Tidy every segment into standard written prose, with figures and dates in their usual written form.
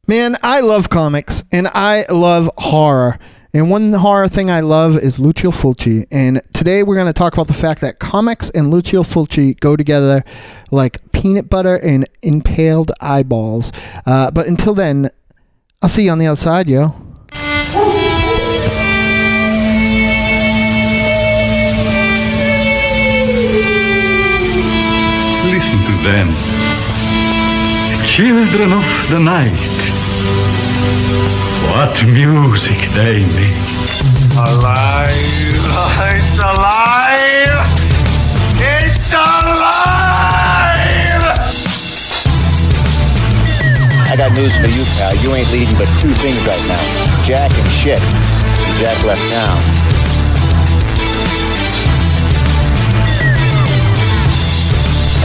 Man, I love comics, and I love horror. And one horror thing I love is Lucio Fulci. And today we're going to talk about the fact that comics and Lucio Fulci go together like peanut butter and impaled eyeballs. But until then, I'll see you on the other side, yo. Listen to them, children of the night. What music they make. Alive! It's alive! It's alive! I got news for you, pal. You ain't leading but two things right now. Jack and shit. Jack left town.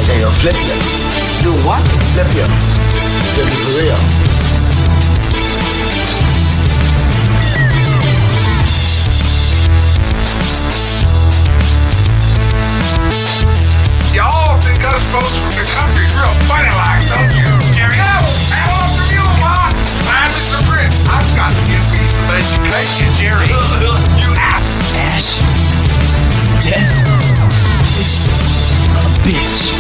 Okay, yo, flip you. Do what? Flip you. Flip you for real. Y'all think us folks from the country's real funny like, don't you? Jerry, I will paddle up from you, Ma. I'm Mr. Britt. I've got to give me some education, Jerry. You have Ash. Death. A bitch.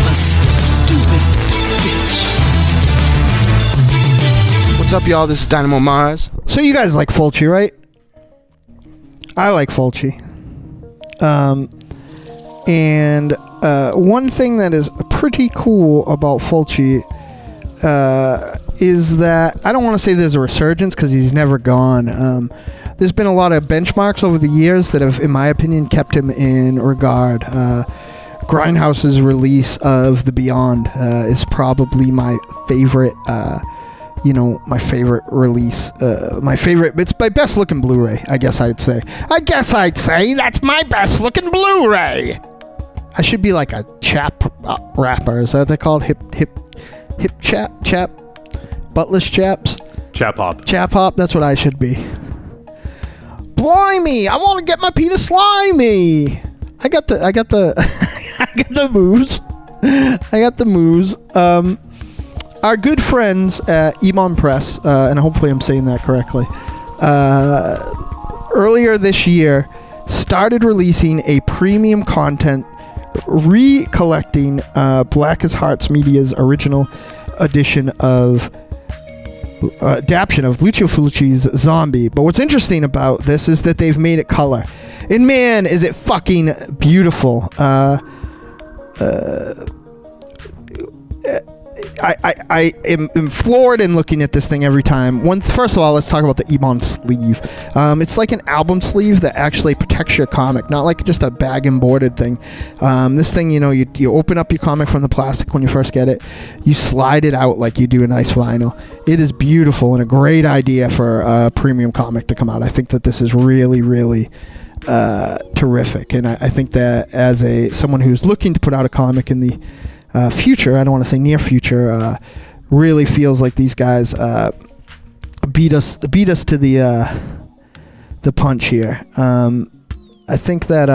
A stupid bitch. What's up, y'all? This is Dynamo Mars. So you guys like Fulci, right? I like Fulci. And one thing that is pretty cool about Fulci is that I don't want to say there's a resurgence because he's never gone. There's been a lot of benchmarks over the years that have, in my opinion, kept him in regard. Grindhouse's release of The Beyond is probably my favorite. My favorite release. It's my best looking Blu-ray. I guess I'd say that's my best looking Blu-ray. I should be like a chap rapper. Is that what they called? Hip chap, buttless chaps. Chap hop. Chap hop. That's what I should be. Blimey! I want to get my Peter Slimy. I got the I got the moves. I got the moves. Our good friends at Eibon Press, and hopefully I'm saying that correctly, earlier this year started releasing a premium content recollecting Black as Hearts Media's original edition of adaptation of Lucio Fulci's Zombi. But what's interesting about this is that they've made it color. And man, is it fucking beautiful. I am floored in looking at this thing every time. First of all, let's talk about the Eibon sleeve. It's like an album sleeve that actually protects your comic, not like just a bag and boarded thing. This thing, you open up your comic from the plastic when you first get it. You slide it out like you do a nice vinyl. It is beautiful and a great idea for a premium comic to come out. I think that this is really, really terrific. And I think that as someone who's looking to put out a comic in the future, I don't want to say near future, really feels like these guys beat us to the punch here. I think that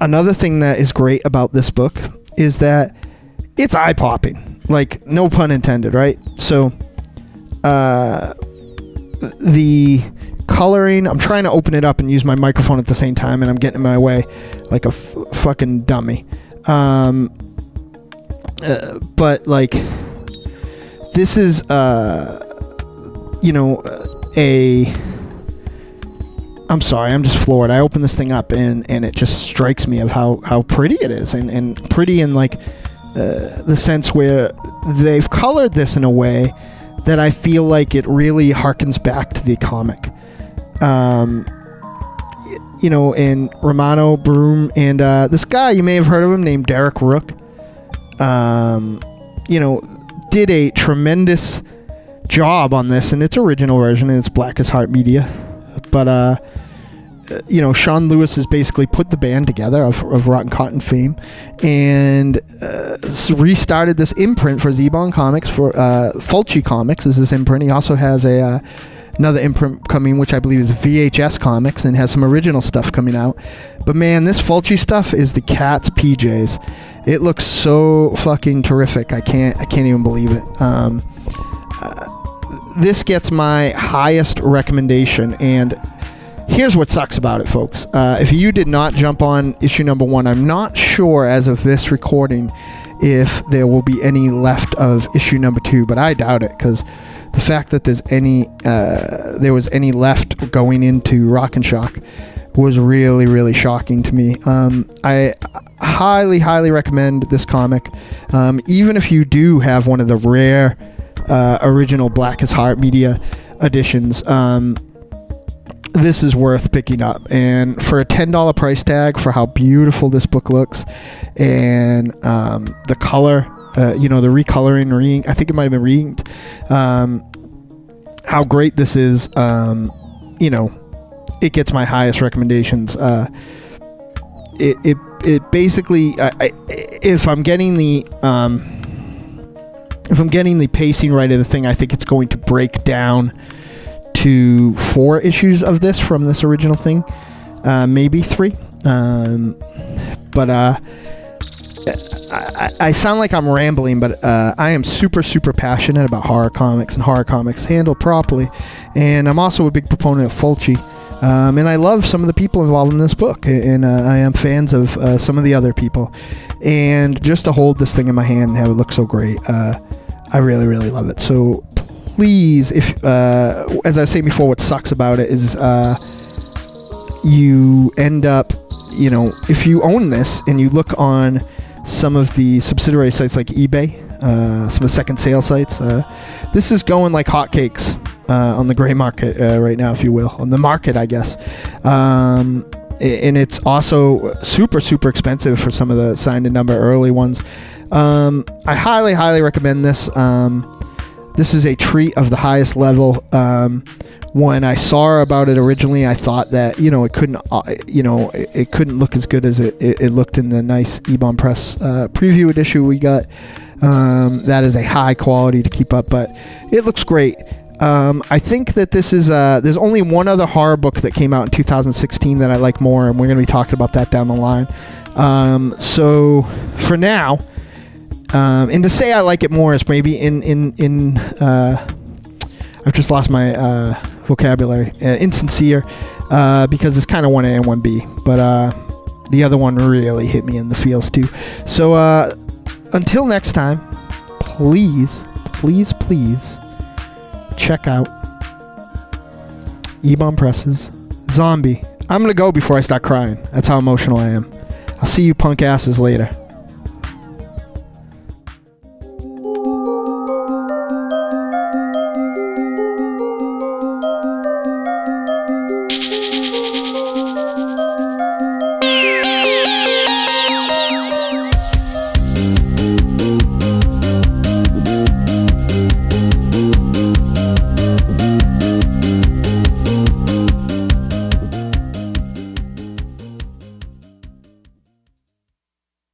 another thing that is great about this book is that it's eye-popping, like no pun intended, right? So the coloring, I'm trying to open it up and use my microphone at the same time, and I'm getting in my way like a fucking dummy. But like, this is I'm sorry, I'm just floored. I opened this thing up and it just strikes me of how pretty it is, and pretty in like the sense where they've colored this in a way that I feel like it really harkens back to the comic. And Romano Broom and this guy, you may have heard of him, named Derek Rook, did a tremendous job on this in its original version, and it's Black as Heart Media. But, Sean Lewis has basically put the band together of Rotten Cotton fame and restarted this imprint for Eibon Comics, for Fulci Comics is this imprint. He also has a another imprint coming, which I believe is VHS Comics, and has some original stuff coming out. But man, this Fulci stuff is the cat's PJs. It looks so fucking terrific. I can't even believe it. This gets my highest recommendation, and here's what sucks about it, folks. If you did not jump on issue number 1, I'm not sure as of this recording if there will be any left of issue number 2, but I doubt it, because the fact that there was any left going into Rock and Shock was really, really shocking to me. I highly recommend this comic. Even if you do have one of the rare original Blackest Heart Media editions, this is worth picking up. And for a $10 price tag for how beautiful this book looks, and the color, the recoloring, I think it might have been reinked, how great this is, it gets my highest recommendations. It basically, if I'm getting the pacing right of the thing, I think it's going to break down to 4 issues of this from this original thing, maybe 3. But I sound like I'm rambling, but I am super passionate about horror comics and horror comics handled properly, and I'm also a big proponent of Fulci, and I love some of the people involved in this book, and I am fans of some of the other people, and just to hold this thing in my hand and have it look so great, I really love it. So please, if as I was saying before, what sucks about it is you end up, if you own this and you look on some of the subsidiary sites like eBay, some of the second sale sites, this is going like hotcakes on the gray market right now, if you will, on the market, I guess. And it's also super expensive for some of the signed and number early ones. I highly recommend this. This is a treat of the highest level. When I saw about it originally, I thought that it couldn't look as good as it looked in the nice Eibon Press preview edition we got. That is a high quality to keep up, but it looks great. I think that this is there's only one other horror book that came out in 2016 that I like more, and we're going to be talking about that down the line. So for now, and to say I like it more is maybe in I've just lost my vocabulary. Insincere, because it's kind of 1A and 1B, but the other one really hit me in the feels too. So until next time, please check out Eibon Press's Zombi. I'm gonna go before I start crying. That's how emotional I am. I'll see you punk asses later.